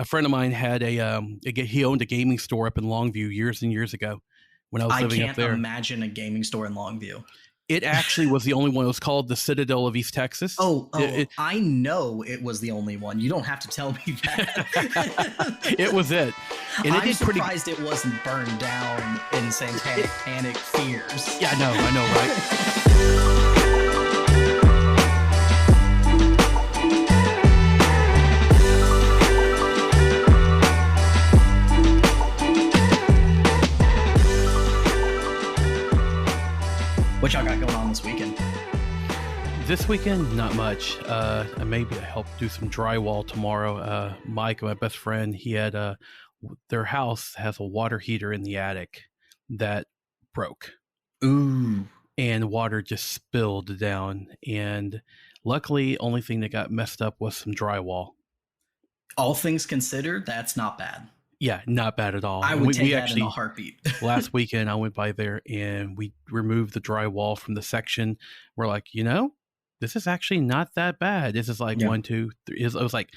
a friend of mine had he owned a gaming store up in Longview years and years ago when I was living up there. I can't imagine a gaming store in Longview. It actually was the only one. It was called the Citadel of East Texas. I know it was the one. You don't have to tell me that. It was it. And I'm surprised it wasn't burned down in Satanic Panic Fears. Yeah, I know, right? What y'all got going on this weekend? This weekend, not much. Maybe I help do some drywall tomorrow. Mike, my best friend, he had their house has a water heater in the attic that broke. Ooh. And water just spilled down. And luckily, only thing that got messed up was some drywall. All things considered, that's not bad. Yeah, not bad at all. I would take that in a heartbeat. Last weekend, I went by there and we removed the drywall from the section. We're like, this is actually not that bad. This is like 1, 2, 3. It was like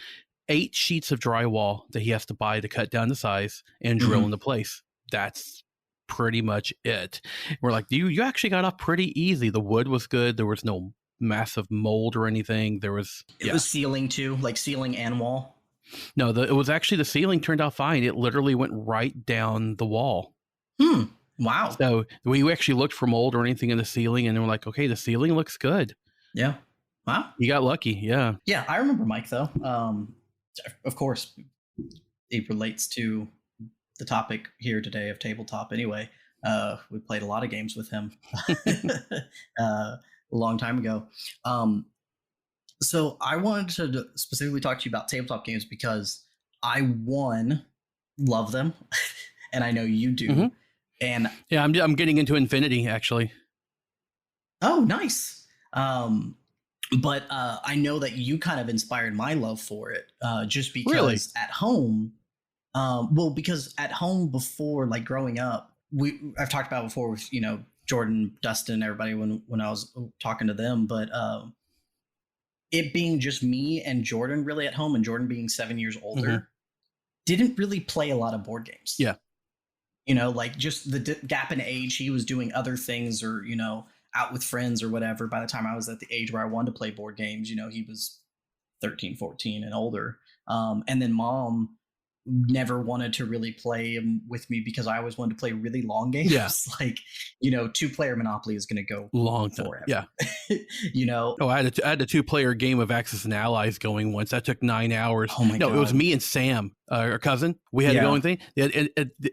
8 sheets of drywall that he has to buy to cut down the size and drill into place. That's pretty much it. We're like, you actually got off pretty easy. The wood was good. There was no massive mold or anything. It was ceiling too, like ceiling and wall. No, it was actually the ceiling turned out fine. It literally went right down the wall. Wow. So we actually looked for mold or anything in the ceiling, and we're like, okay, the ceiling looks good. Yeah. Wow. You got lucky. Yeah. Yeah, I remember Mike though. Of course, it relates to the topic here today of tabletop. Anyway, we played a lot of games with him a long time ago. So I wanted to specifically talk to you about tabletop games because I love them, and I know you do. Mm-hmm. And yeah, I'm getting into Infinity actually. Oh, nice. But I know that you kind of inspired my love for it, just because really? At home, because at home before, like growing up, I've talked about before with Jordan, Dustin, everybody when I was talking to them, but it being just me and Jordan really at home, and Jordan being 7 years older, didn't really play a lot of board games. Yeah. Like just the gap in age, he was doing other things or, out with friends or whatever. By the time I was at the age where I wanted to play board games, he was 13, 14 and older. And then mom never wanted to really play with me because I always wanted to play really long games. Yeah. Like, 2-player Monopoly is going to go long time. Forever. Yeah. Oh, I had a 2-player game of Axis and Allies going once. That took 9 hours. Oh my God. It was me and Sam, our cousin. We had a going thing.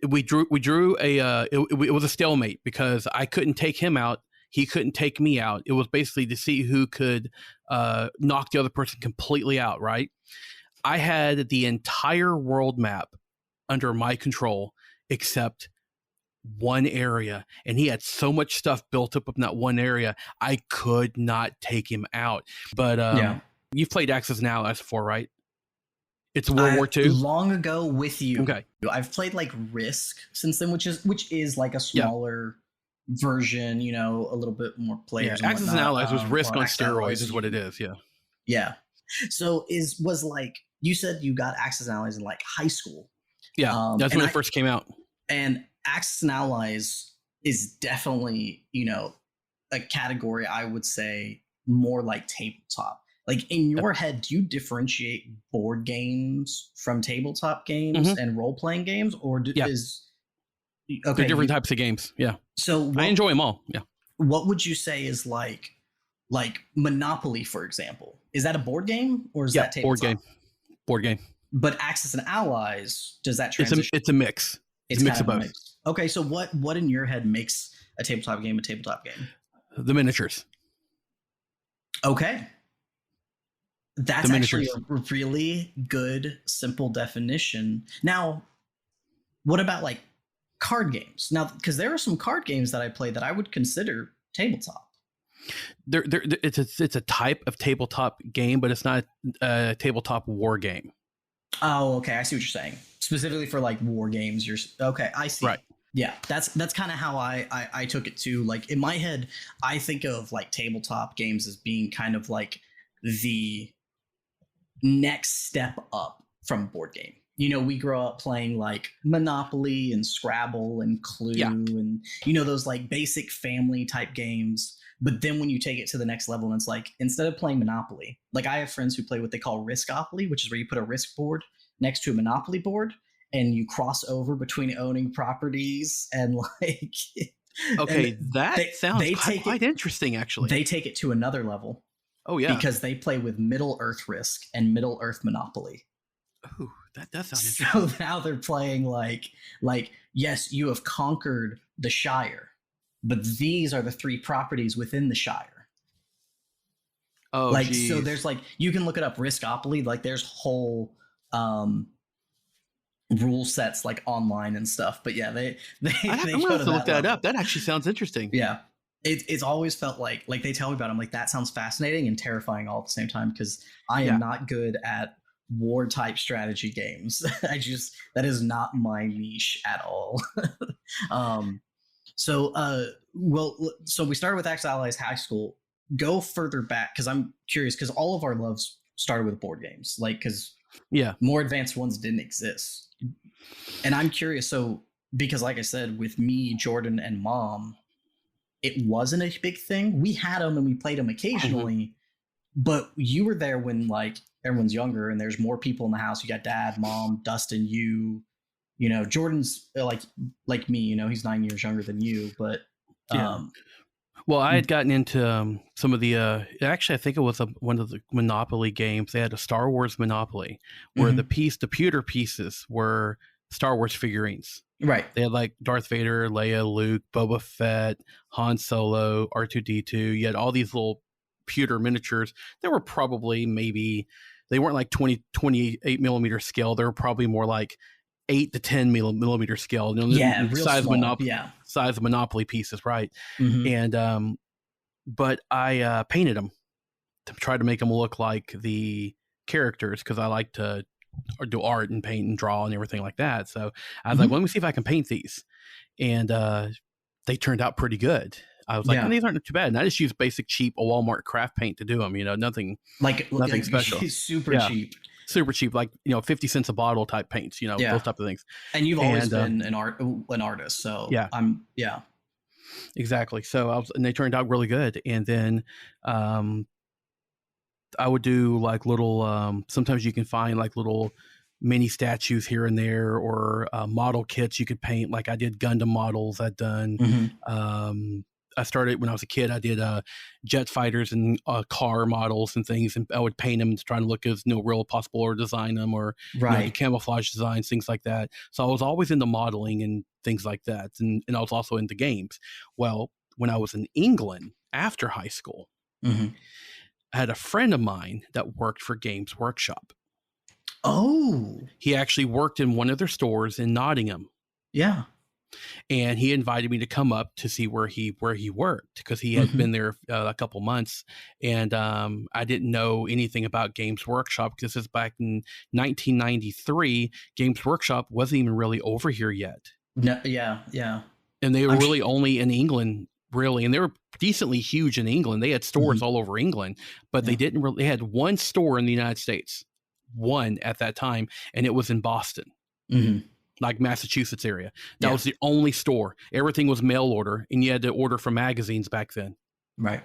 We drew it was a stalemate because I couldn't take him out. He couldn't take me out. It was basically to see who could knock the other person completely out, right? I had the entire world map under my control except one area, and he had so much stuff built up in that one area, I could not take him out. But you've played Axis and Allies before, right? It's World War II? Long ago with you. Okay. I've played like Risk since then, which is like a smaller version, a little bit more players. Axis and Allies was Risk on steroids is what it is. Yeah. Yeah. So was like, you said you got Axis and Allies in like high school. Yeah. That's when it first came out. And Axis and Allies is definitely, a category I would say more like tabletop. Like in your head, do you differentiate board games from tabletop games and role-playing games? Or is... Okay, they're different types of games. Yeah. So I enjoy them all. Yeah. What would you say is like Monopoly, for example? Is that a board game or is that tabletop? Board game. But Axis and Allies, does that transition? It's a mix. It's a mix of both. Okay, so what in your head makes a tabletop game a tabletop game? The miniatures. Okay. That's actually a really good, simple definition. Now, what about like card games? Now, because there are some card games that I play that I would consider tabletop. It's a type of tabletop game, but it's not a tabletop war game. Oh, okay. I see what you're saying. Specifically for like war games. Okay. I see. Right. Yeah. That's kind of how I took it too. Like in my head, I think of like tabletop games as being kind of like the next step up from board game. we grow up playing like Monopoly and Scrabble and Clue and, those like basic family type games. But then when you take it to the next level, and it's like, instead of playing Monopoly, like I have friends who play what they call Riskopoly, which is where you put a Risk board next to a Monopoly board and you cross over between owning properties and like. Okay, that sounds quite interesting, actually. They take it to another level. Oh, yeah. Because they play with Middle Earth Risk and Middle Earth Monopoly. Oh, that does sound interesting. So now they're playing like, yes, you have conquered the Shire, but these are the 3 properties within the Shire. Oh, like, geez. So there's like, you can look it up, Riskopoly. Like, there's whole rule sets like online and stuff. But yeah, I'm gonna have to look that up. That actually sounds interesting. Yeah. It's always felt like they tell me about it, I'm like, that sounds fascinating and terrifying all at the same time, because I am not good at war type strategy games. That is not my niche at all. So we started with Axis Allies High School. Go further back, because I'm curious, because all of our loves started with board games, like, because more advanced ones didn't exist. And I'm curious, so because like I said, with me, Jordan, and Mom, it wasn't a big thing. We had them and we played them occasionally, but you were there when like everyone's younger and there's more people in the house. You got Dad, Mom, Dustin, you, Jordan's like me, he's 9 years younger than you, but well, I had gotten into some of the actually I think it was one of the Monopoly games. They had a Star Wars Monopoly where the pewter pieces were Star Wars figurines. Right. They had like Darth Vader, Leia, Luke, Boba Fett, Han Solo, R2-D2. You had all these little pewter miniatures. They were probably they weren't like 28 millimeter scale. They were probably more like 8 to 10 millimeter scale. Real size small. Size of Monopoly pieces, right? And but I painted them to try to make them look like the characters, because I like to do art and paint and draw and everything like that. So I was like, well, let me see if I can paint these. And they turned out pretty good. I was like, these aren't too bad. And I just use basic, cheap Walmart craft paint to do them, nothing special. Super cheap, like, 50 cents a bottle type paints, those type of things. And you've always been an artist. So exactly. So and they turned out really good. And then, I would do like little, sometimes you can find like little mini statues here and there, or model kits you could paint. Like I did Gundam models I'd done. I started when I was a kid, I did jet fighters and car models and things, and I would paint them to try to look as real possible, or design them, or do camouflage designs, things like that. So I was always into modeling and things like that. And I was also into games. Well, when I was in England after high school, I had a friend of mine that worked for Games Workshop. Oh. He actually worked in one of their stores in Nottingham. Yeah. And he invited me to come up to see where he worked, because he had been there a couple months. And I didn't know anything about Games Workshop, because this is back in 1993. Games Workshop wasn't even really over here yet. No, yeah. And they were really only in England, really. And they were decently huge in England. They had stores all over England, but they didn't really. They had one store in the United States, one at that time, and it was in Boston. Like Massachusetts area. That was the only store. Everything was mail order, and you had to order from magazines back then. Right.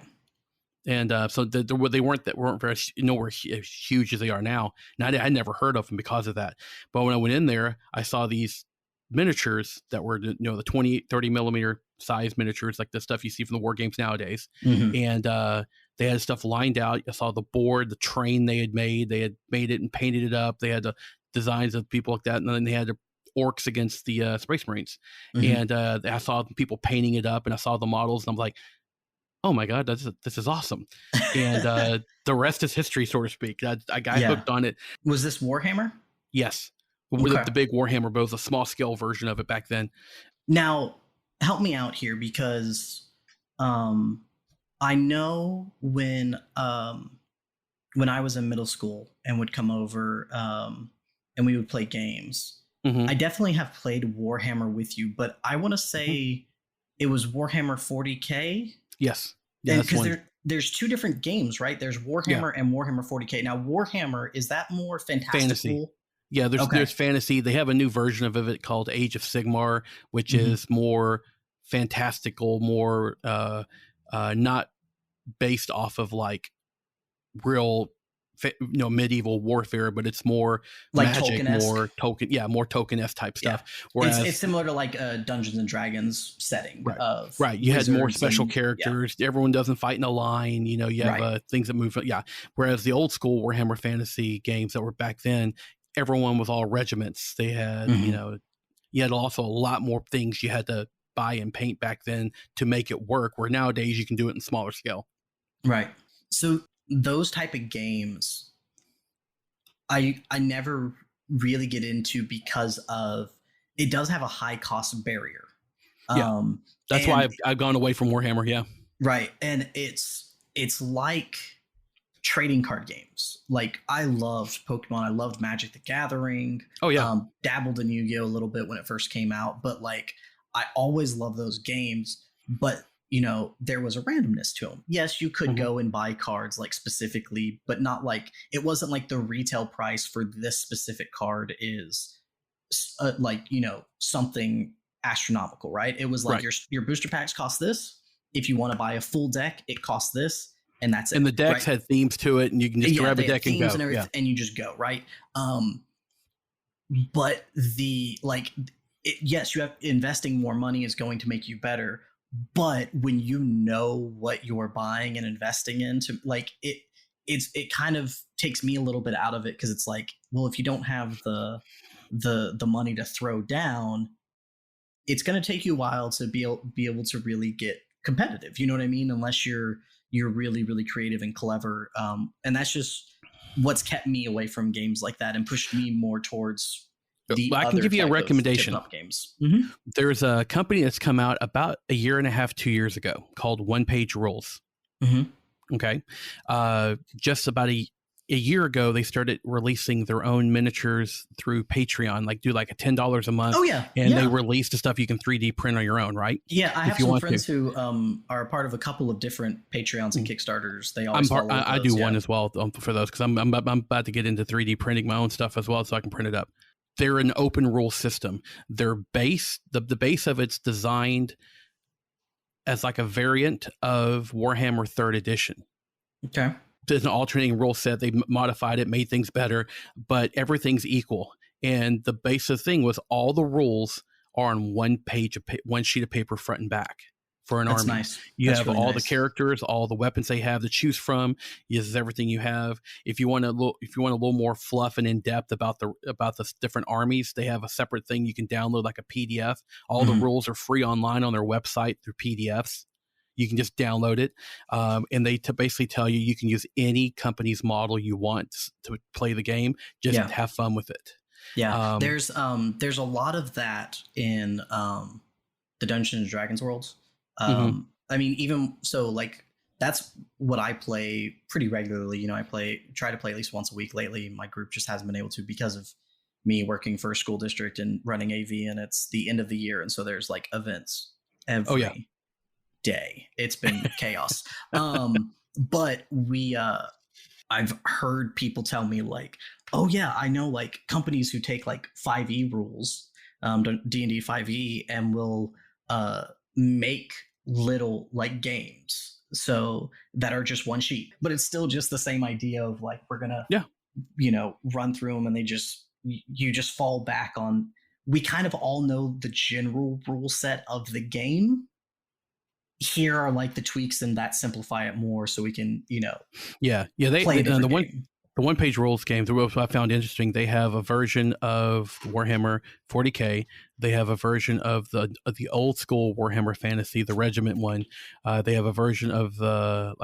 And so they weren't very nowhere huge as they are now. And I never heard of them because of that. But when I went in there, I saw these miniatures that were the 28, 30 millimeter size miniatures, like the stuff you see from the war games nowadays. And they had stuff lined out. I saw the board, the train they had made. They had made it and painted it up. They had the designs of people like that, and then they had the orcs against the Space Marines. And I saw people painting it up, and I saw the models, and I'm like, oh my God, this is awesome. And the rest is history, so to speak. I got hooked on it. Was this Warhammer? Yes. The big Warhammer, but it was a small scale version of it back then. Now, help me out here, because I know when I was in middle school and would come over and we would play games, I definitely have played Warhammer with you, but I want to say it was Warhammer 40K. Yes. Yeah, because there's two different games, right? There's Warhammer and Warhammer 40K. Now, Warhammer, is that more fantastical? Fantasy. Yeah, there's fantasy. They have a new version of it called Age of Sigmar, which is more fantastical, more not based off of like real medieval warfare, but it's more like magic, Tolkien-esque. more Tolkien-esque type stuff. Whereas it's similar to like a Dungeons and Dragons setting of you had more special characters. Everyone doesn't fight in a line. You have things that move. Whereas the old school Warhammer Fantasy games that were back then, everyone was all regiments. They had you had also a lot more things you had to buy and paint back then to make it work, where nowadays you can do it in smaller scale. Right. So those type of games I never really get into because of it does have a high cost barrier. That's why I've gone away from Warhammer. Right. And it's like trading card games. Like I loved Pokemon, I loved Magic the Gathering. Dabbled in Yu-Gi-Oh a little bit when it first came out, but like I always loved those games, but there was a randomness to them. Yes, you could go and buy cards like specifically, but not like it wasn't like the retail price for this specific card is something astronomical, right? It was like your booster packs cost this. If you want to buy a full deck, it costs this, and that's it. And the decks had themes to it, and you can just grab a deck and go. And you just go, right? But yes, you have investing more money is going to make you better. But when you know what you're buying and investing into, like it kind of takes me a little bit out of it, because it's like, well, if you don't have the money to throw down, it's going to take you a while to be able to really get competitive. You know what I mean? Unless you're really, really creative and clever. And that's just what's kept me away from games like that and pushed me more towards I can give you a recommendation. Games. There's a company that's come out about a year and a half, 2 years ago called One Page Rules. Okay. Just about a year ago, they started releasing their own miniatures through Patreon, like do like a $10 a month. They release the stuff you can 3D print on your own, right? Yeah, I have some friends who are a part of a couple of different Patreons and Kickstarters. They always I do one as well for those, because I'm about to get into 3D printing my own stuff as well, so I can print it up. They're an open rule system. Their base, the base of it's designed as like a variant of Warhammer 3rd edition. Okay. There's an alternating rule set. They modified it, made things better, but everything's equal. And the base of the thing was all the rules are on one page, one sheet of paper, front and back. For an army, nice. You have really all the characters, all the weapons they have to choose from. This is everything you have. If you want a little more fluff and in depth about the different armies, they have a separate thing you can download, like a PDF. All the rules are free online on their website through PDFs. You can just download it, and they basically tell you can use any company's model you want to play the game. Just have fun with it. Yeah, there's a lot of that in the Dungeons and Dragons worlds. I mean, even so, like that's what I play pretty regularly. I try to play at least once a week lately. My group just hasn't been able to because of me working for a school district and running AV, and it's the end of the year, and so there's like events every day. It's been chaos. But I've heard people tell me like, oh yeah, I know like companies who take like 5e rules, D&D 5e, and will make little like games so that are just one sheet, but it's still just the same idea of like, we're gonna run through them, and you just fall back on, we kind of all know the general rule set of the game. Here are like the tweaks and that simplify it more so we can play the One Page Rules game, what I found interesting, they have a version of Warhammer 40K. They have a version of the old school Warhammer Fantasy, the Regiment one. They have a version of a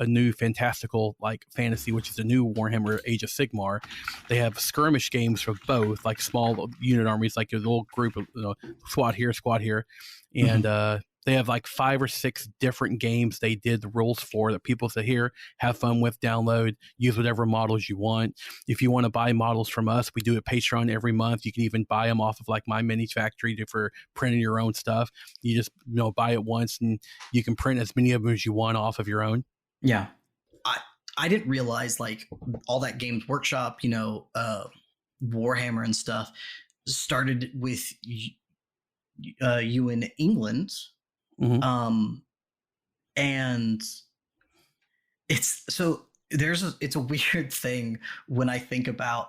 new fantastical like fantasy, which is a new Warhammer Age of Sigmar. They have skirmish games for both, like small unit armies, like a little group of squad here, and they have like 5 or 6 different games they did the rules for that people say, here, have fun with, download, use whatever models you want. If you want to buy models from us, we do a Patreon every month. You can even buy them off of like My Minis Factory for printing your own stuff. You just buy it once, and you can print as many of them as you want off of your own. Yeah. I didn't realize like all that Games Workshop, Warhammer and stuff started with you in England. Mm-hmm. And it's a weird thing when I think about.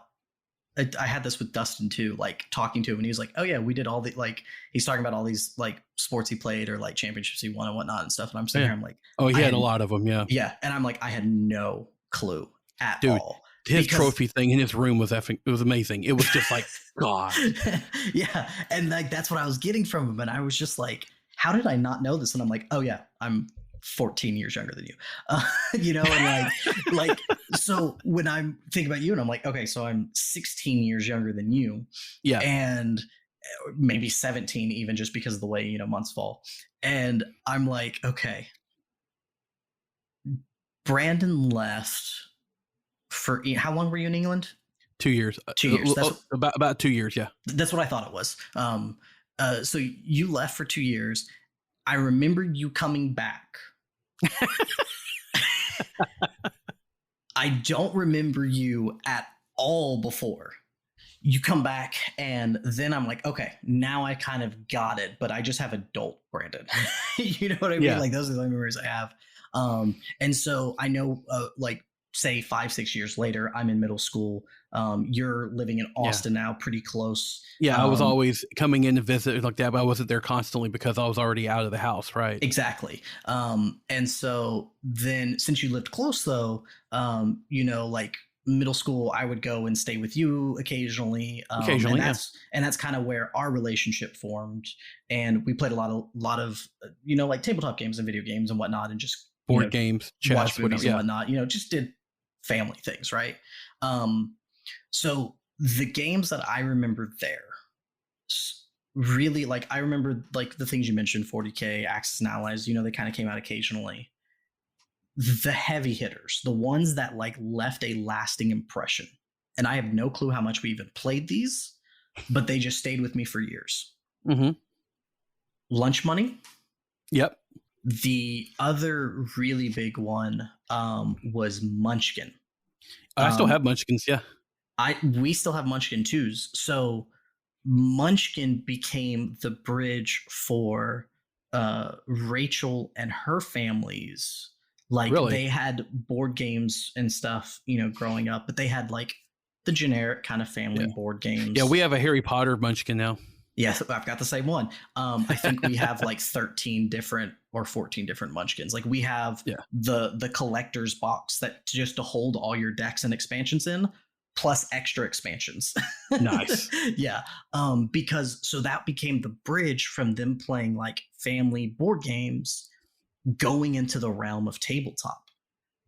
I had this with Dustin too, like talking to him, and he was like, "Oh yeah, we did all the like." He's talking about all these like sports he played or like championships he won and whatnot and stuff. And I'm sitting here, I'm like, "Oh, he had a lot of them, yeah, yeah." And I'm like, I had no clue at dude. all. His trophy thing in his room was effing. It was amazing. It was just like God. Yeah, and like that's what I was getting from him, and I was just like, "How did I not know this?" And I'm like, "Oh yeah, I'm 14 years younger than you," you know, and like so when I'm thinking about you, and I'm like, okay, so I'm 16 years younger than you, yeah, and maybe 17 even, just because of the way months fall, and I'm like, okay, Brandon left for how long were you in England? 2 years. 2 years. That's about 2 years. Yeah, that's what I thought it was. So you left for 2 years. I remember you coming back. I don't remember you at all before. You come back, and then I'm like, okay, now I kind of got it, but I just have adult Brandon. You know what I mean? Yeah. Like those are the only memories I have. And so I know, like say 5-6 years later, I'm in middle school. You're living in Austin now, pretty close. Yeah, I was always coming in to visit like that, but I wasn't there constantly because I was already out of the house, right? Exactly. And so then, since you lived close, though, like middle school, I would go and stay with you occasionally. Occasionally, and that's kind of where our relationship formed. And we played a lot of like tabletop games and video games and whatnot, and just board games, chess, watch movies and whatnot. Just did family things, right? So the games that I remember there, really, like I remember like the things you mentioned, 40K, Axis and Allies. They kind of came out occasionally. The heavy hitters, the ones that like left a lasting impression, and I have no clue how much we even played these, but they just stayed with me for years. Mm-hmm. Lunch Money. Yep. The other really big one was Munchkin. I still have Munchkins. Yeah. We still have Munchkin 2s. So Munchkin became the bridge for Rachel and her families. Like really? They had board games and stuff, growing up, but they had like the generic kind of family board games. Yeah, we have a Harry Potter Munchkin now. Yes, I've got the same one. I think we have like 13 different or 14 different Munchkins. Like we have the collector's box that just to hold all your decks and expansions in, plus extra expansions. Nice. Yeah. Because so that became the bridge from them playing like family board games going into the realm of tabletop.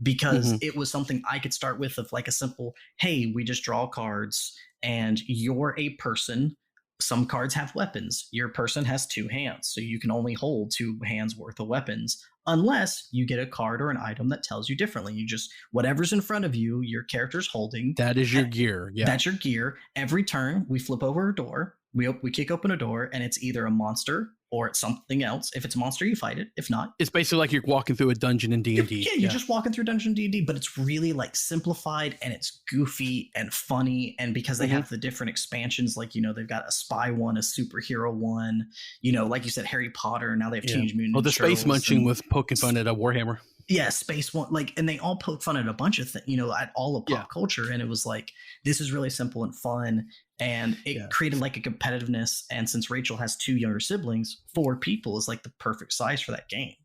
Because it was something I could start with of like a simple, hey, we just draw cards and you're a person. Some cards have weapons. Your person has 2 hands, so you can only hold 2 hands worth of weapons unless you get a card or an item that tells you differently. You just, whatever's in front of you, your character's holding. That is your gear. Yeah. That's your gear. Every turn, we flip over a door. We kick open a door, and it's either a monster or it's something else. If it's a monster, you fight it. If not, it's basically like you're walking through a dungeon in D&D. Yeah, you're just walking through dungeon D&D, but it's really like simplified and it's goofy and funny. And because they have the different expansions, like they've got a spy one, a superhero one. Like you said, Harry Potter. Now they have Teenage Mutant Ninja Turtles. The Space Munchkin was poking fun at a Warhammer. Yeah, Space one, like, and they all poke fun at a bunch of things, at all of pop culture. And it was like, this is really simple and fun. And it created like a competitiveness. And since Rachel has 2 younger siblings, 4 people is like the perfect size for that game.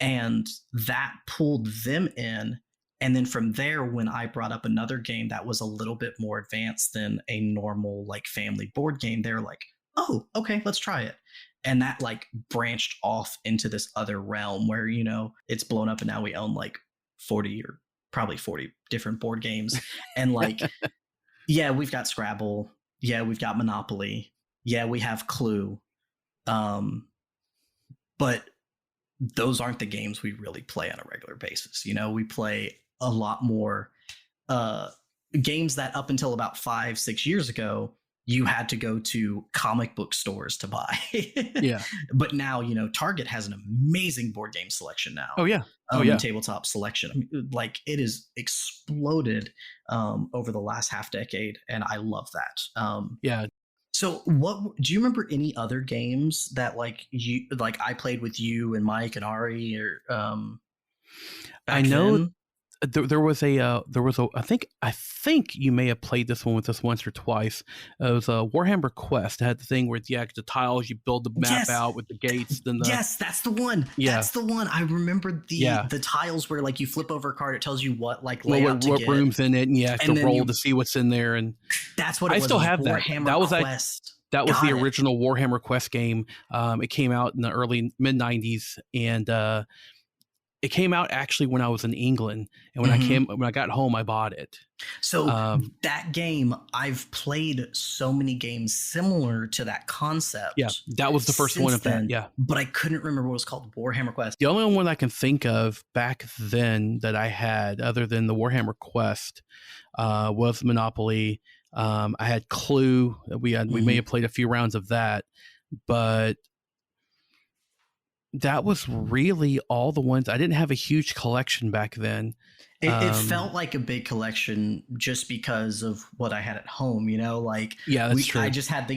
And that pulled them in. And then from there, when I brought up another game that was a little bit more advanced than a normal like family board game, they're like, oh, okay, let's try it. And that like branched off into this other realm where, it's blown up and now we own like 40 or probably 40 different board games. And like, yeah, we've got Scrabble. Yeah, we've got Monopoly. Yeah, we have Clue. But those aren't the games we really play on a regular basis. We play a lot more games that up until about 5-6 years ago, you had to go to comic book stores to buy. Yeah. But now, Target has an amazing board game selection now. Oh yeah. Oh yeah. Tabletop selection. I mean, like it has exploded over the last half decade, and I love that. Yeah. So what do you remember any other games that like I played with you and Mike and Ari or back I know then? there was a I think you may have played this one with us once or twice. It was a Warhammer Quest. It had the thing where the tiles, you build the map out with the gates. Then yes, that's the one. Yeah. That's the one. I remember the tiles where like you flip over a card, it tells you what like layout what to get. rooms in it, and you have to roll to see what's in there. And that's what it was. I still have Warhammer that. Quest. That was the original Warhammer Quest game. It came out in the early mid 90s, and it came out actually when I was in England, and when I got home, I bought it. So that game, I've played so many games similar to that concept. Yeah, that was the first one of that. Yeah, but I couldn't remember what it was called. Warhammer Quest. The only one I can think of back then that I had, other than the Warhammer Quest, was Monopoly. I had Clue. We may have played a few rounds of that, but that was really all the ones. I didn't have a huge collection back then. It felt like a big collection just because of what I had at home, like that's true. I just had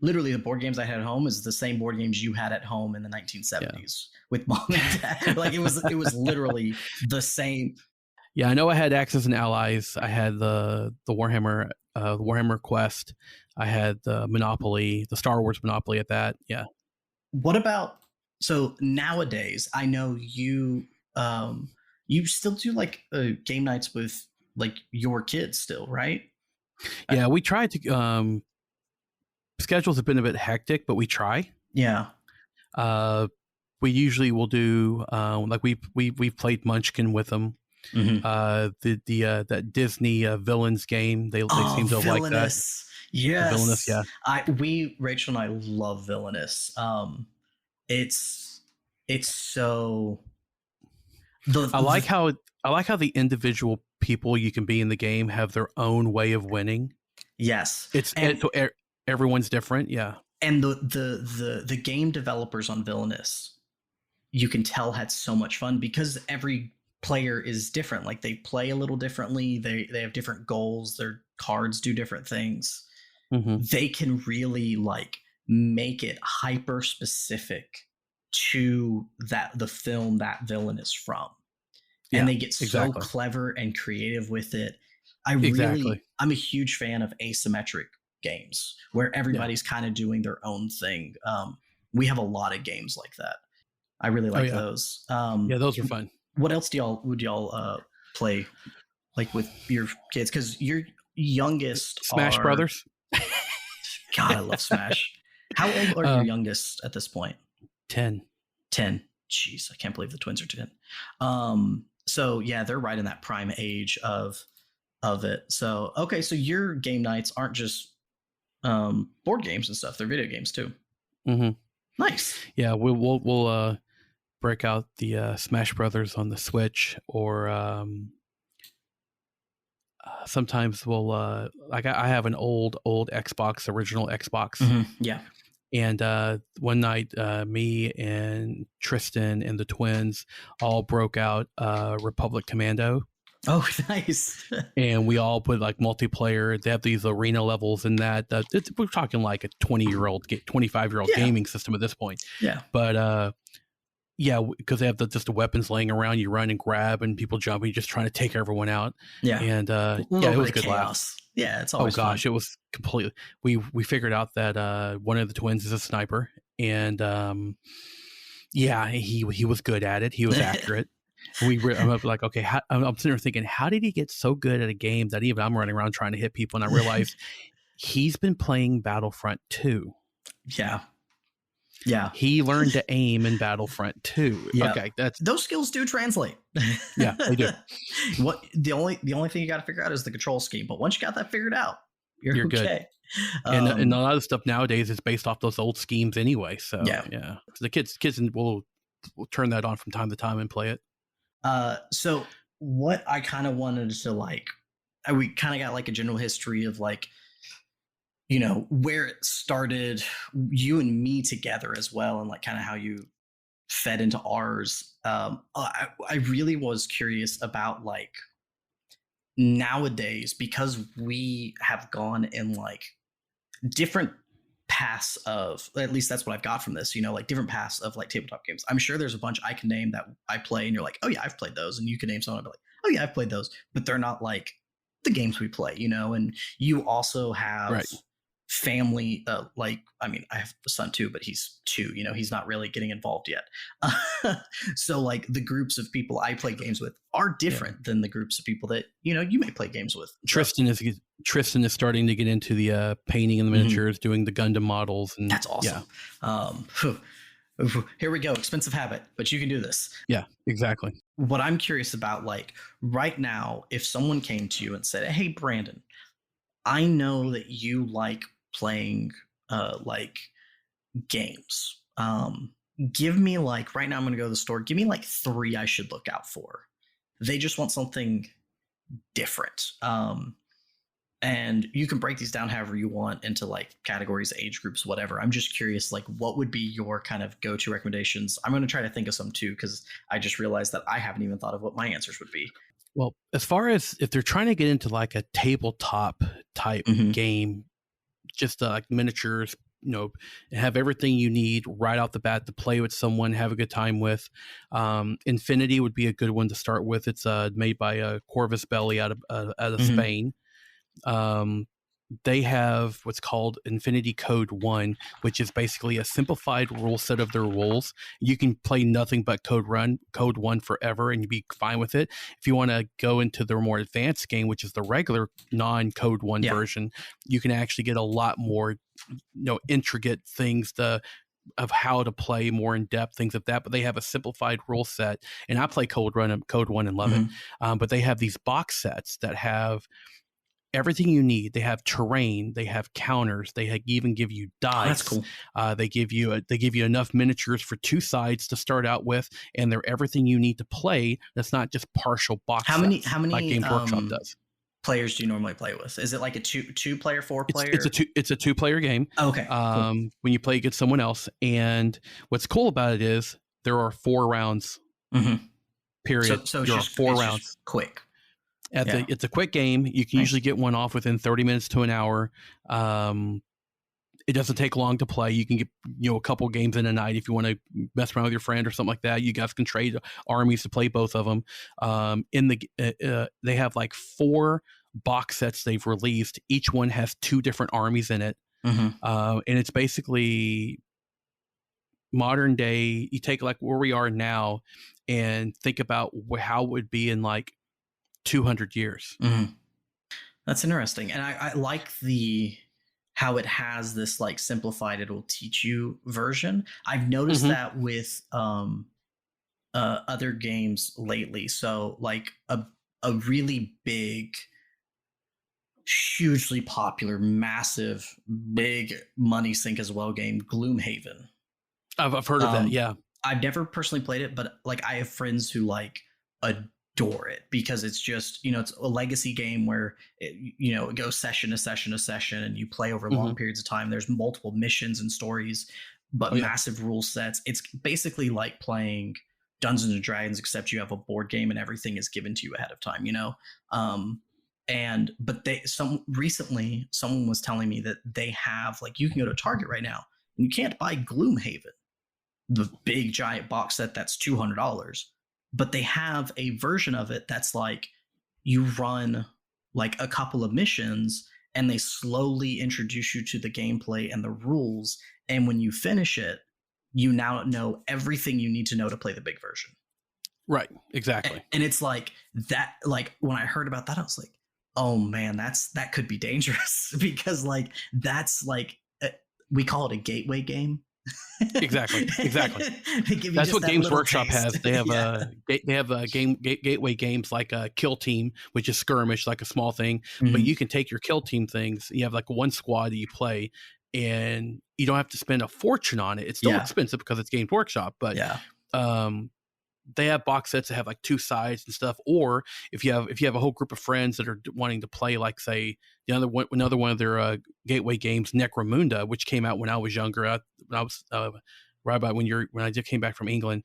literally the board games I had at home is the same board games you had at home in the 1970s with mom and dad. Like it was literally the same. Yeah, I know I had Axis and Allies. I had the Warhammer Quest. I had the Monopoly, the Star Wars Monopoly at that. Yeah. What about nowadays? I know you still do like game nights with like your kids still, right? Yeah, we tried to. Schedules have been a bit hectic, but we try. Yeah. We usually will do like we've played Munchkin with them. That Disney Villains game. They seem to like that. Yes. Villainous, yeah. Rachel and I love Villainous. It's so. I like how the individual people you can be in the game have their own way of winning. Yes, everyone's different. Yeah, and the game developers on Villainous, you can tell had so much fun because every player is different. Like they play a little differently. They have different goals. Their cards do different things. They can really like make it hyper specific to the film that villain is from. And they get so clever and creative with it. I'm a huge fan of asymmetric games where everybody's kind of doing their own thing. We have a lot of games like that. I really like those. Those are fun. What else would y'all play like with your kids? Because your youngest Smash Brothers. God, I love Smash. How old are your youngest at this point? 10. Jeez, I can't believe the twins are 10. So yeah, they're right in that prime age of it. So okay, so your game nights aren't just board games and stuff; they're video games too. Nice. Yeah, we'll break out the Smash Brothers on the Switch, or sometimes we'll like I have an old Xbox, original Xbox. Yeah. And one night, me and Tristan and the twins all broke out Republic Commando. Oh, nice. And we all put like multiplayer. They have these arena levels in that. We're talking like a 20-year-old, 25-year-old gaming system at this point. Yeah. But because they have just the weapons laying around, you run and grab, and people jump, and you're just trying to take everyone out. Yeah. And it was a good laugh. Yeah, it's always fun. It was completely. We figured out that one of the twins is a sniper, and he was good at it. He was accurate. I'm like, okay, I'm sitting there thinking, how did he get so good at a game that even I'm running around trying to hit people? And I realized he's been playing Battlefront 2. Yeah. Yeah. He learned to aim in Battlefront 2. Yeah. Okay, those skills do translate. Yeah, they do. The only thing you got to figure out is the control scheme. But once you got that figured out, you're okay. Good. And a lot of stuff nowadays is based off those old schemes anyway. So yeah. So the kids will turn that on from time to time and play it. So what I kind of wanted to like, we kind of got like a general history of like you know, where it started, you and me together as well, and like kind of how you fed into ours. I really was curious about like nowadays, because we have gone in like different paths of, at least that's what I've got from this, you know, like different paths of like tabletop games. I'm sure there's a bunch I can name that I play and you're like, oh yeah, I've played those. And you can name someone and be like, oh yeah, I've played those, but they're not like the games we play, you know. And you also have Right. family, like, I mean, I have a son too, but he's 2, you know, he's not really getting involved yet. So like the groups of people I play games with are different than the groups of people that, you know, you may play games with. Tristan is starting to get into the painting and the miniatures, doing the Gundam models, and that's awesome. Here we go, expensive habit, but you can do this. Yeah, exactly. What I'm curious about, like right now, if someone came to you and said, hey Brandon, I know that you like playing like games, give me like, right now I'm gonna go to the store, give me like 3 I should look out for. They just want something different. And you can break these down however you want into like categories, age groups, whatever. I'm just curious, like, what would be your kind of go-to recommendations? I'm going to try to think of some too, because I just realized that I haven't even thought of what my answers would be. Well, as far as if they're trying to get into like a tabletop type game, just like miniatures, you know, have everything you need right off the bat to play with someone, have a good time with. Infinity would be a good one to start with. It's made by Corvus Belli out of Spain. They have what's called Infinity Code 1, which is basically a simplified rule set of their rules. You can play nothing but Code 1 forever, and you'd be fine with it. If you want to go into the more advanced game, which is the regular non-Code 1 version, you can actually get a lot more, you know, intricate things of how to play more in depth, things like that. But they have a simplified rule set, and I play Code 1 and love it. But they have these box sets that have everything you need. They have terrain, they have counters, they even give you dice. That's cool. They give you enough miniatures for 2 sides to start out with, and they're everything you need to play. That's not just partial box how many like Games Workshop does. Players do you normally play with? Is it like a two player, 4 player? It's a 2-player game. Okay. Cool. When you play against someone else, and what's cool about it is there are 4 rounds. Period. So there are 4 rounds. Just quick. It's a quick game. You can usually get one off within 30 minutes to an hour. It doesn't take long to play. You can get, you know, a couple games in a night if you want to mess around with your friend or something like that. You guys can trade armies to play both of them. They have like 4 box sets they've released. Each one has 2 different armies in it, and it's basically modern day. You take like where we are now and think about how it would be in like 200 years. That's interesting. And I like how it has this like simplified, it'll teach you version. I've noticed that with other games lately. So like a really big, hugely popular, massive, big money sink as well game, Gloomhaven. I've heard of that. Yeah. I've never personally played it, but like I have friends who like adore it because it's just, you know, it's a legacy game where it goes session to session to session and you play over long periods of time. There's multiple missions and stories, but massive rule sets. It's basically like playing Dungeons and Dragons, except you have a board game and everything is given to you ahead of time, you know? But recently someone was telling me that they have, like, you can go to Target right now and you can't buy Gloomhaven, the big giant box set that's $200. But they have a version of it that's like you run like a couple of missions and they slowly introduce you to the gameplay and the rules. And when you finish it, you now know everything you need to know to play the big version. Right. Exactly. And it's like that, like when I heard about that, I was like, oh man, that could be dangerous because like, that's like, we call it a gateway game. Exactly. That's what Games Workshop has. They have gateway games like a Kill Team, which is skirmish, like a small thing. But you can take your Kill Team things. You have like one squad that you play, and you don't have to spend a fortune on it. It's still expensive because it's Games Workshop, but they have box sets that have like 2 sides and stuff. Or if you have a whole group of friends that are wanting to play, like say another one of their gateway games, Necromunda, which came out when I was younger. When I was right about when I just came back from England,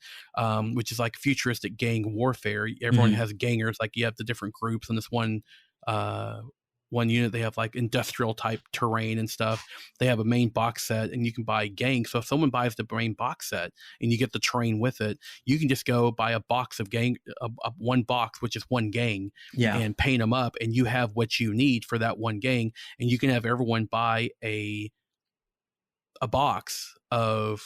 which is like futuristic gang warfare. Everyone has gangers, like you have the different groups, and this one unit, they have like industrial type terrain and stuff. They have a main box set, and you can buy gang. So if someone buys the main box set and you get the terrain with it, you can just go buy a box of gang, one box, which is one gang, and paint them up, and you have what you need for that one gang. And you can have everyone buy a box of,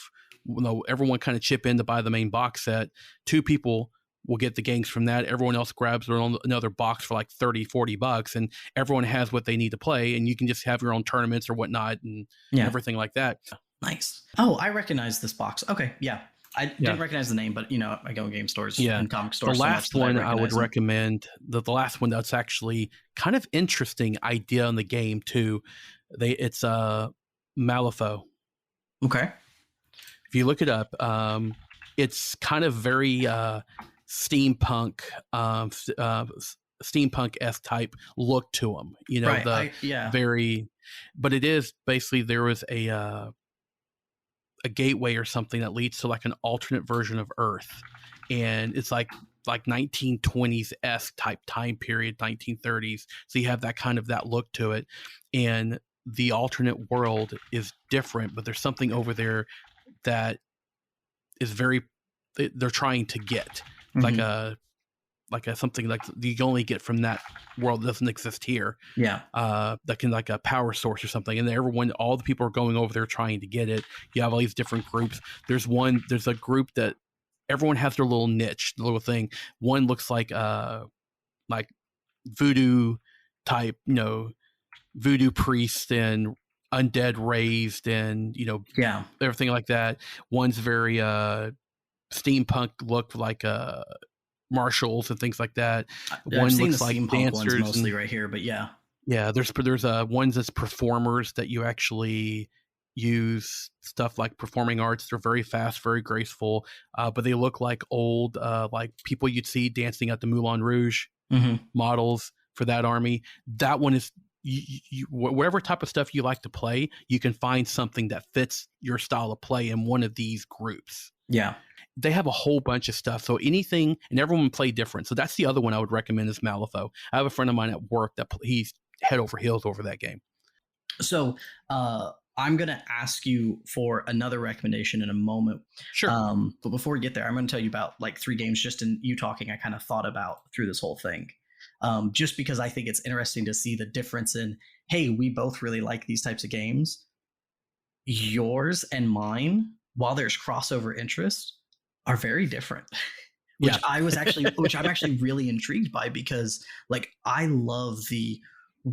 everyone kind of chip in to buy the main box set. 2 people will get the gangs from that. Everyone else grabs their own another box for like $30-$40, and everyone has what they need to play, and you can just have your own tournaments or whatnot and everything like that. Nice. Oh, I recognize this box. Okay, yeah. I didn't recognize the name, but I go in game stores and comic stores. The last one I would recommend, the last one that's actually kind of interesting idea in the game too. It's malifaux. Okay. If you look it up, it's kind of very steampunk, steampunk-esque type look to them. Very, but it is basically, there was a gateway or something that leads to like an alternate version of Earth, and it's like 1920s-esque type time period, 1930s. So you have that kind of that look to it, and the alternate world is different, but there's something over there that is they're trying to get, like a something like you only get from that world that doesn't exist here. That can, like a power source or something, and all the people are going over there trying to get it. You have all these different groups. There's a group that everyone has their little niche, the little thing. One looks like voodoo type, voodoo priest and undead raised, and everything like that. One's very steampunk look, like marshals and things like that. One looks like dancers, mostly right here, but there's ones that's performers that you actually use stuff like performing arts. They're very fast, very graceful, but they look like old like people you'd see dancing at the Moulin Rouge models for that army. That one is whatever type of stuff you like to play, you can find something that fits your style of play in one of these groups. They have a whole bunch of stuff. So anything, and everyone play different. So that's the other one I would recommend is malifaux. I have a friend of mine at work that he's head over heels over that game. So I'm going to ask you for another recommendation in a moment. Sure. But before we get there, I'm going to tell you about like 3 games just in you talking I kind of thought about through this whole thing. Just because I think it's interesting to see the difference in, hey, we both really like these types of games. Yours and mine, while there's crossover interest, are very different. Which I'm actually really intrigued by, because like I love the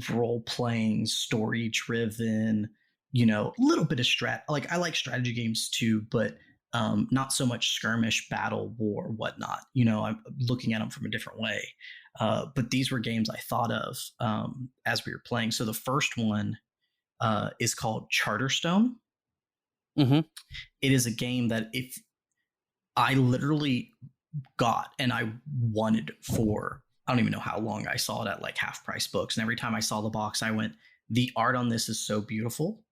role-playing, story-driven, a little bit of like I like strategy games too, but not so much skirmish, battle, war, whatnot. I'm looking at them from a different way. But these were games I thought of as we were playing. So the first one is called Charterstone. It is a game that if I literally got and I wanted for, I don't even know how long. I saw it at like half price books, and every time I saw the box, I went, the art on this is so beautiful,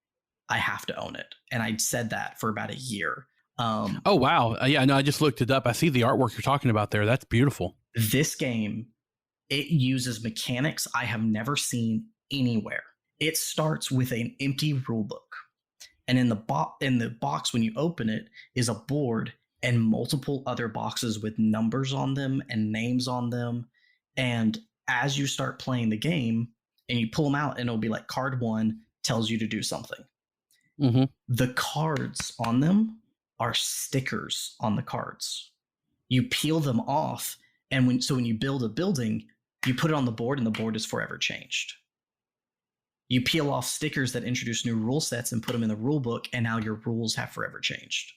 I have to own it. And I said that for about a year. Oh, wow. Yeah, no, I just looked it up. I see the artwork you're talking about there. That's beautiful. This game, it uses mechanics I have never seen anywhere. It starts with an empty rule book. And in the box, when you open it, is a board and multiple other boxes with numbers on them and names on them. And as you start playing the game and you pull them out, and it'll be like card 1 tells you to do something. The cards on them are stickers on the cards. You peel them off, and when you build a building, you put it on the board, and the board is forever changed. You peel off stickers that introduce new rule sets and put them in the rule book, and now your rules have forever changed.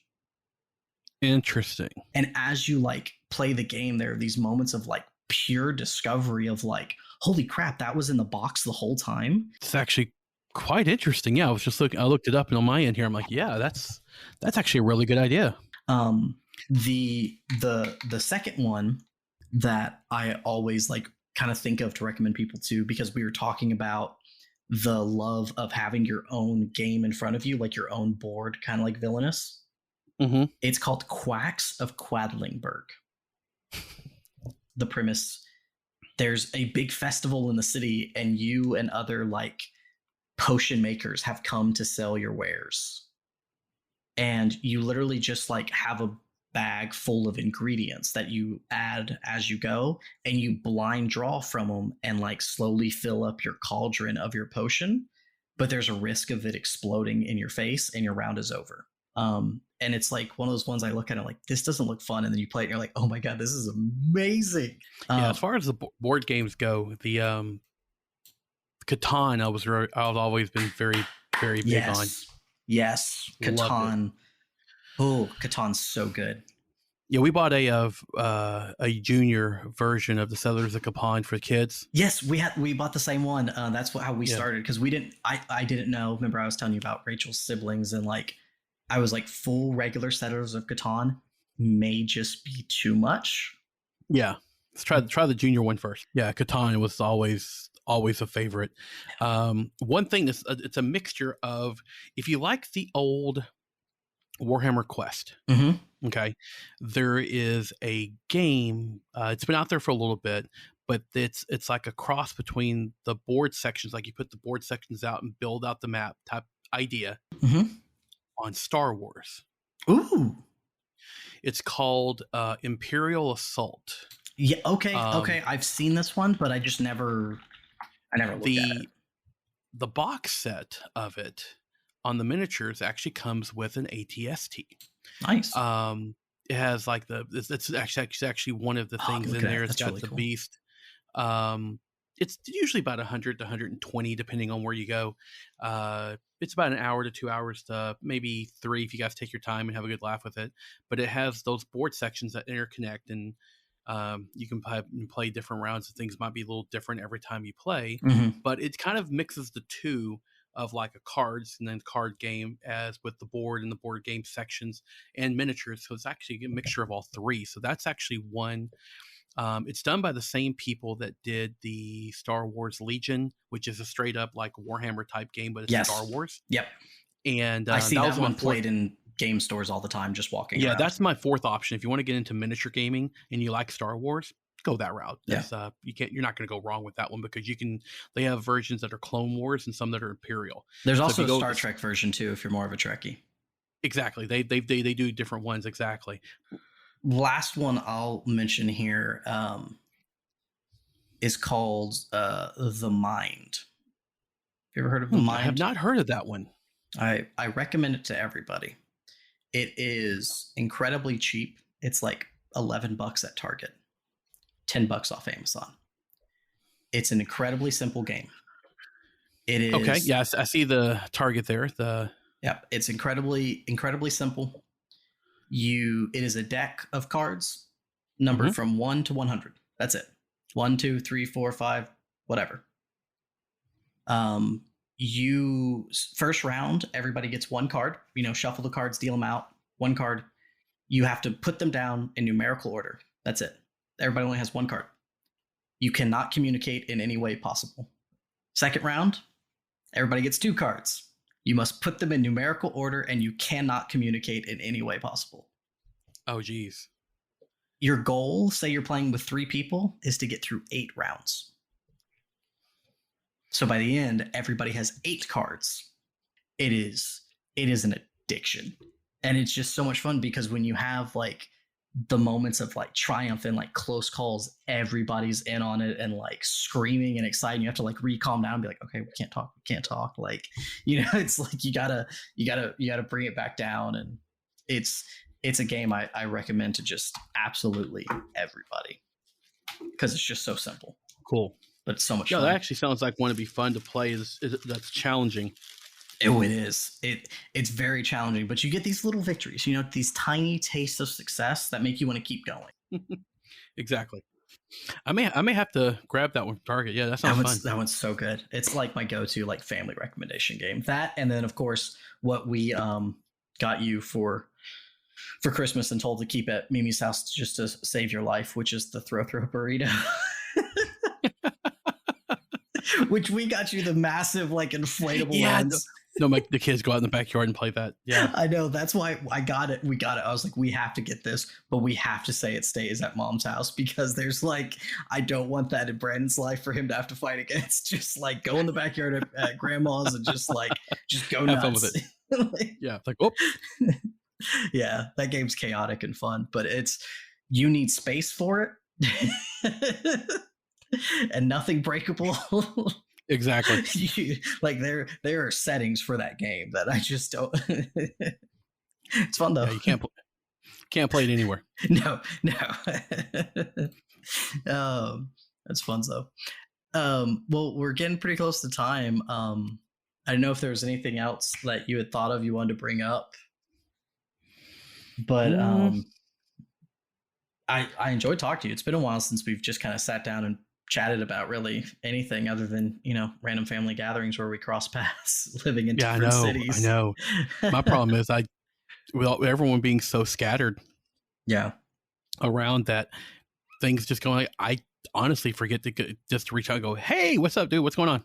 Interesting. And as you like play the game, there are these moments of like pure discovery of like, holy crap, that was in the box the whole time. It's actually quite interesting. Yeah, I was just looking. I looked it up, and on my end here, I'm like, yeah, that's actually a really good idea. The second one that I always like kind of think of to recommend people to, because we were talking about the love of having your own game in front of you, like your own board, kind of like Villainous. Mm-hmm. It's called Quacks of Quedlinburg. The premise: there's a big festival in the city, and you and other like potion makers have come to sell your wares. And you literally just like have a bag full of ingredients that you add as you go, and you blind draw from them and like slowly fill up your cauldron of your potion. But there's a risk of it exploding in your face, and your round is over. And it's like one of those ones I look at and like, this doesn't look fun, and then you play it and you're like, oh my god, this is amazing. Yeah, as far as the board games go, the Catan I've always been very, very big on. Yes, Catan. Oh, Catan's so good. Yeah, we bought a junior version of the Settlers of Catan for kids. Yes, we bought the same one. That's how we started, because we didn't. I didn't know. Remember, I was telling you about Rachel's siblings, and like I was like, full regular Settlers of Catan may just be too much. Yeah, let's try the junior one first. Yeah, Catan was always a favorite. One thing is it's a mixture of, if you like the old Warhammer Quest. Mm-hmm. Okay, there is a game. It's been out there for a little bit, but it's like a cross between the board sections. Like you put the board sections out and build out the map type idea. Mm-hmm. On Star Wars. Ooh. It's called Imperial Assault. Yeah. Okay. Okay. I've seen this one, but I never looked at it. The box set of it on the miniatures actually comes with an ATST. Nice. It has like it's actually one of the things in there. It's got really the cool beast. It's usually about 100 to 120 depending on where you go. It's about an hour to 2 hours to maybe 3 if you guys take your time and have a good laugh with it. But it has those board sections that interconnect, and you can play different rounds, and things might be a little different every time you play. Mm-hmm. But it kind of mixes the two of like a cards and then card game as with the board and the board game sections and miniatures. So it's actually a mixture of all three. So that's actually one. It's done by the same people that did the Star Wars Legion, which is a straight up like Warhammer type game, but it's Star Wars. Yep. And I see that one played in game stores all the time, just walking around. That's my fourth option. If you want to get into miniature gaming and you like Star Wars, go that route. You're not going to go wrong with that one, because they have versions that are Clone Wars and some that are Imperial. There's also a Star Trek version too, if you're more of a Trekkie. Exactly. They do different ones. Exactly. Last one I'll mention here is called The Mind. Have you ever heard of The Mind? I have not heard of that one. I recommend it to everybody. It is incredibly cheap. It's like $11 at Target, $10 off Amazon. It's an incredibly simple game. It is okay. Yes, I see the Target there. It's incredibly simple. It is a deck of cards numbered from 1 to 100. That's it. 1, 2, 3, 4, 5, whatever. You first round, everybody gets one card. Shuffle the cards, deal them out. One card. You have to put them down in numerical order. That's it. Everybody only has one card. You cannot communicate in any way possible. Second round, everybody gets 2 cards. You must put them in numerical order, and you cannot communicate in any way possible. Oh, geez. Your goal, say you're playing with 3 people, is to get through 8 rounds. So by the end, everybody has 8 cards. It is an addiction. And it's just so much fun, because when you have like the moments of like triumph and like close calls, everybody's in on it and like screaming and excited. You have to like calm down and be like, okay, we can't talk. Like, it's like you gotta bring it back down. And it's a game I recommend to just absolutely everybody, because it's just so simple. Cool. But it's so much fun. That actually sounds like one to be fun to play. That's challenging. Oh, it is. It's very challenging, but you get these little victories, these tiny tastes of success that make you want to keep going. Exactly. I may have to grab that one from Target. Yeah, that sounds fun. That one's so good. It's like my go-to like family recommendation game. That, and then of course what we got you for for Christmas and told to keep at Mimi's house just to save your life, which is the throw burrito. Which we got you the massive like inflatable ones. No, the kids go out in the backyard and play that. Yeah, I know. That's why I got it. We got it. I was like, we have to get this, but we have to say it stays at Mom's house because there's like, I don't want that in Brandon's life for him to have to fight against. Just like go in the backyard at Grandma's and just go nuts. Have fun with it. Like, yeah, like oh, yeah, that game's chaotic and fun, but you need space for it. And nothing breakable. Exactly. Like there are settings for that game that I just don't. It's fun though. Yeah, you can't play it anywhere. No. That's fun though. Well, we're getting pretty close to time. I don't know if there was anything else that you had thought of you wanted to bring up, but I enjoyed talking to you. It's been a while since we've just kind of sat down and chatted about really anything other than, random family gatherings where we cross paths living in different cities. I know. My problem is everyone being so scattered around that things just going, I honestly forget to just reach out and go, hey, what's up, dude? What's going on?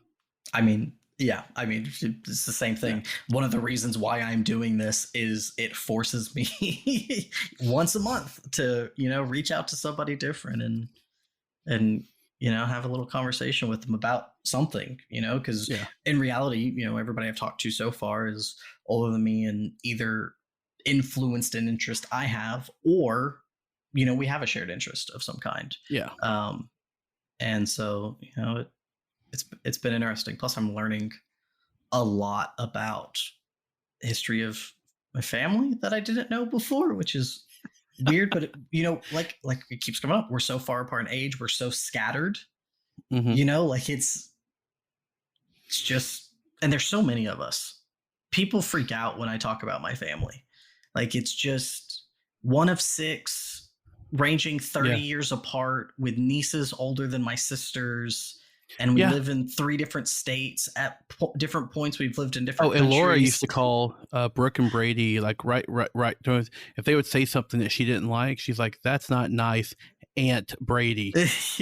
I mean, it's the same thing. Yeah. One of the reasons why I'm doing this is it forces me once a month to, reach out to somebody different and have a little conversation with them about something, because in reality, everybody I've talked to so far is older than me and either influenced an interest I have, or, we have a shared interest of some kind. Yeah. And so, it's been interesting. Plus I'm learning a lot about history of my family that I didn't know before, which is weird, but like it keeps coming up. We're so far apart in age. We're so scattered. Mm-hmm. It's just, and there's so many of us. People freak out when I talk about my family. Like it's just one of 6, ranging 30 years apart, with nieces older than my sisters. And we live in 3 different states at different points. We've lived in different countries. And Laura used to call Brooke and Brady like right. If they would say something that she didn't like, she's like, "That's not nice, Aunt Brady."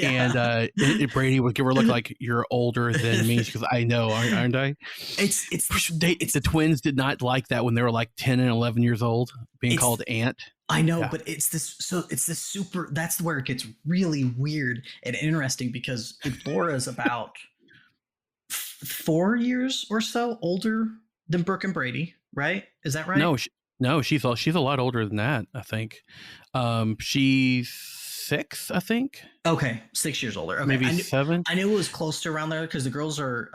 And Brady would give her a look like, "You're older than me." She goes, "I know, aren't I?" It's the twins did not like that when they were like 10 and 11 years old, being called Aunt. I know, but it's this super, that's where it gets really weird and interesting, because Laura's about 4 years or so older than Brooke and Brady, right? Is that right? No, she's a lot older than that, I think. She's 6, I think. Okay, 6 years older. Okay. Maybe 7. I knew it was close to around there because the girls are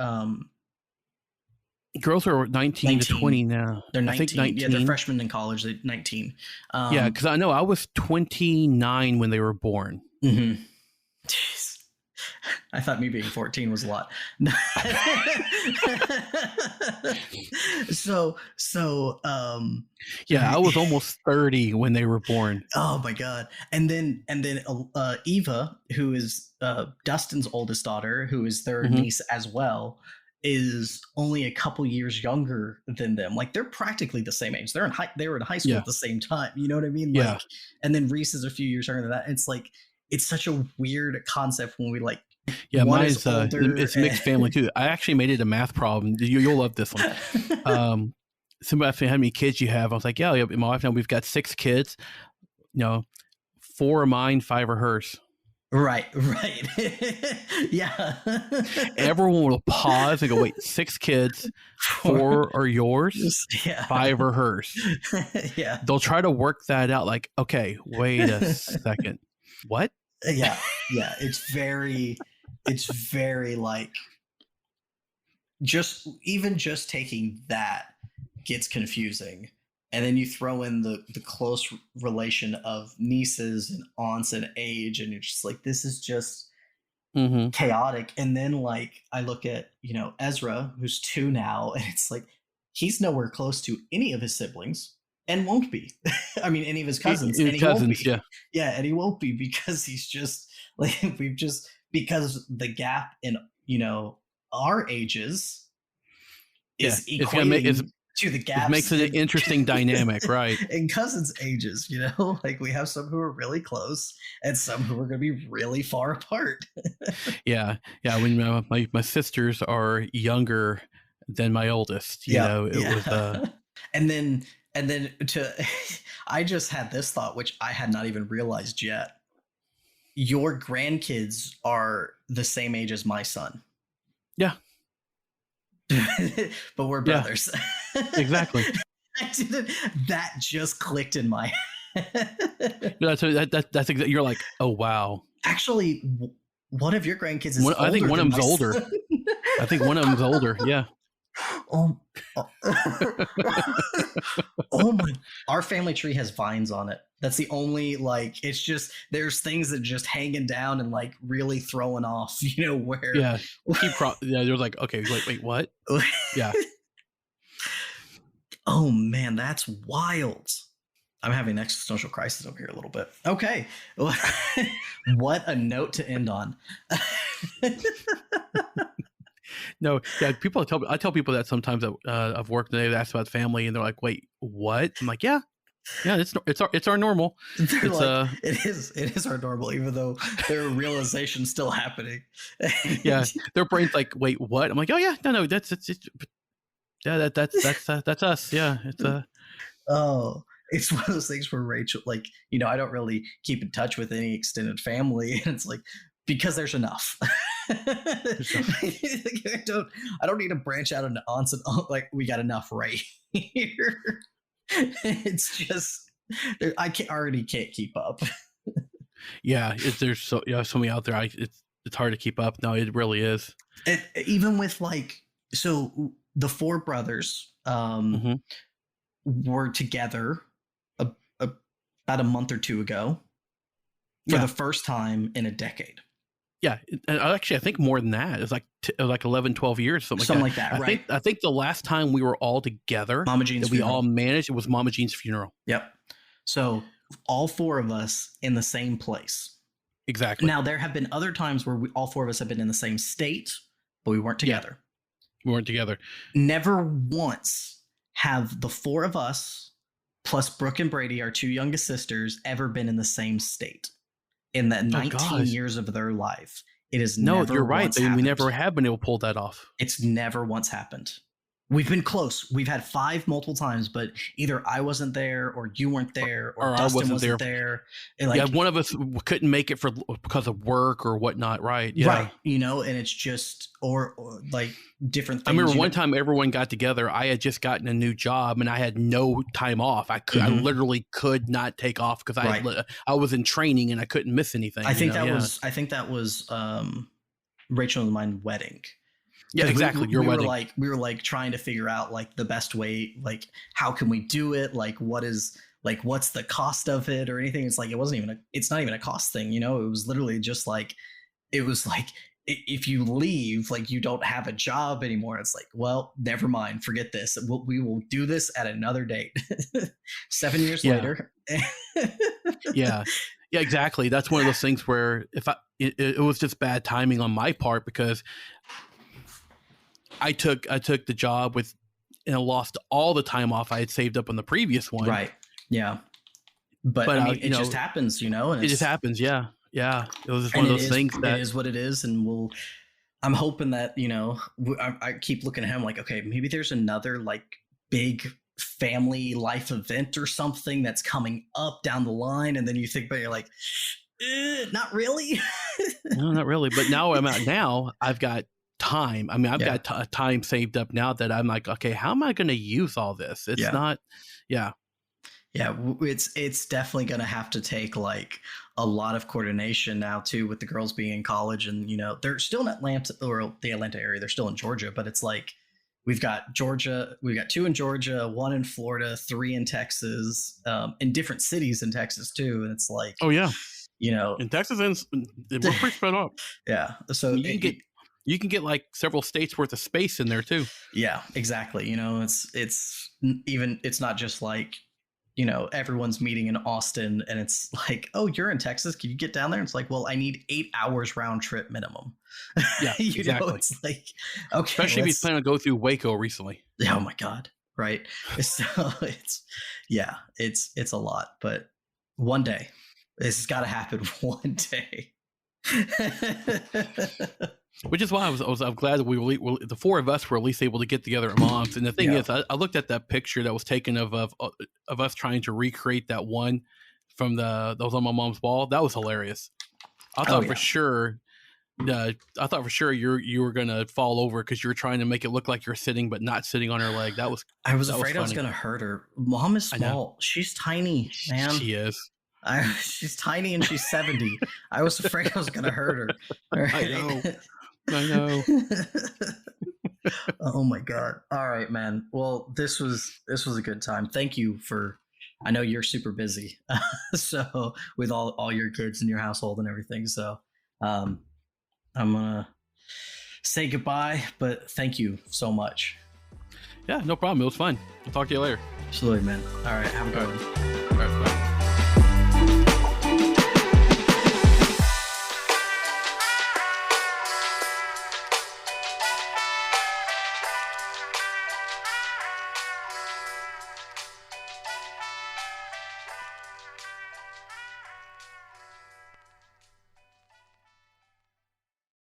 19 to 20 now. They're 19. I think 19. Yeah, they're freshmen in college. They're 19. Because I know I was 29 when they were born. Mm-hmm. Jeez. I thought me being 14 was a lot. I was almost 30 when they were born. Oh my God. And then Eva, who is Dustin's oldest daughter, who is their niece as well, is only a couple years younger than them. Like they're practically the same age. They were in high school at the same time. You know what I mean? Like, and then Reese is a few years younger than that. It's like, it's such a weird concept when we like. Yeah, mine's it's mixed family too. I actually made it a math problem. You'll love this one. Somebody asked me how many kids you have. I was like, my wife and I, we've got 6 kids. 4 are mine, 5 are hers. Right. Yeah. Everyone will pause and go, wait, 6 kids, 4 are yours, 5 are hers. Yeah. They'll try to work that out. Like, okay, wait a second. What? Yeah. It's very like just taking that gets confusing. And then you throw in the close relation of nieces and aunts and age, and you're just like, this is just chaotic. And then like I look at, Ezra, who's 2 now, and it's like he's nowhere close to any of his siblings and won't be. I mean, any of his cousins. And he won't be. Yeah, and he won't be because he's just like because the gap in our ages is equating. to the gaps. It makes it an interesting dynamic, right? In cousins' ages, like we have some who are really close and some who are going to be really far apart. Yeah. When my sisters are younger than my oldest, it was. And then I just had this thought, which I had not even realized yet. Your grandkids are the same age as my son. Yeah. But we're brothers. Yeah, exactly. That just clicked in my head. That's exactly. You're like, oh wow. Actually, one of your grandkids is I think one of them's older. I think one of them's older. Yeah. Oh my! Our family tree has vines on it. That's the only it's just there's things that just hanging down and really throwing off. Where they're like, okay, wait, what? Yeah. Oh man, that's wild. I'm having an existential crisis over here a little bit. Okay, what a note to end on. No, yeah. I tell people that sometimes I've worked and they've asked about family and they're like, "Wait, what?" I'm like, "Yeah, it's our normal." It is our normal, even though their realization still happening. Yeah, their brain's like, "Wait, what?" I'm like, "Oh yeah, no, that's us." Yeah, it's one of those things where Rachel, I don't really keep in touch with any extended family, and it's because there's enough. I don't need to branch out into aunts and we got enough right here. It's just I already can't keep up. Yeah, there's so many out there. It's hard to keep up. No, it really is. Even with so the four brothers were together about a month or two ago for the first time in a decade. Yeah, and actually, I think more than that. It's like 11, 12 years, something like that. Right? I think the last time we were all together, Mama Jean's funeral. We all managed, it was Mama Jean's funeral. Yep. So all four of us in the same place. Exactly. Now there have been other times where all four of us have been in the same state, but we weren't together. Yeah, we weren't together. Never once have the four of us plus Brooke and Brady, our two youngest sisters, ever been in the same state. In the 19 years of their life, it is never. You're right. We never have been able to pull that off. It's never once happened. We've been close. We've had 5 multiple times, but either I wasn't there, or you weren't there, or Dustin wasn't there. And one of us couldn't make it because of work or whatnot. Right. Yeah. Right. And it's just or different things. I remember one time everyone got together. I had just gotten a new job and I had no time off. I literally could not take off because I was in training and I couldn't miss anything. I think that was Rachel and mine wedding. Yeah, exactly. Your wedding. We were trying to figure out the best way, how can we do it? What's the cost of it or anything? It's it's not even a cost thing, It was literally just if you leave, you don't have a job anymore. It's well, never mind, forget this. We will do this at another date. 7 years later. Yeah, exactly. That's one of those things where it was just bad timing on my part because I took the job and I lost all the time off I had saved up on the previous one. Right. Yeah. But I mean, it just happens, and it just happens. Yeah. Yeah. It was just one of those things that it is what it is. And I'm hoping that, I keep looking at him okay, maybe there's another big family life event or something that's coming up down the line. And then you think, but you're not really. No, not really. But now I've got time. I mean, I've got time saved up now that I'm okay, how am I going to use all this? It's not. Yeah. Yeah. It's definitely going to have to take a lot of coordination now too, with the girls being in college and, they're still in Atlanta or the Atlanta area. They're still in Georgia, but it's we've got Georgia, we've got 2 in Georgia, 1 in Florida, 3 in Texas, in different cities in Texas too. And it's oh yeah. In Texas, we're pretty spread out. Yeah. So you can get several states worth of space in there too. Yeah, exactly. It's not just everyone's meeting in Austin and it's oh, you're in Texas. Can you get down there? And it's well, I need 8 hours round trip minimum. Yeah, exactly. It's okay. Especially if you plan to go through Waco recently. Oh my God. right? So it's a lot, but one day this has got to happen one day. Which is why I'm glad that the four of us were at least able to get together at Mom's. And the thing is, I looked at that picture that was taken of us trying to recreate that one from that was on my mom's wall. That was hilarious. I thought for sure you were gonna fall over because you were trying to make it look like you're sitting but not sitting on her leg. I was afraid I was gonna hurt her. Mom is small. She's tiny, man. She is. She's tiny and she's 70. I was afraid I was gonna hurt her. Right? I know. Oh my god. All right, man. Well, this was a good time. Thank you for. I know you're super busy, so with all your kids in your household and everything. So, I'm gonna say goodbye, but thank you so much. Yeah, no problem. It was fun. I'll talk to you later. Absolutely, man. All right, have a good one.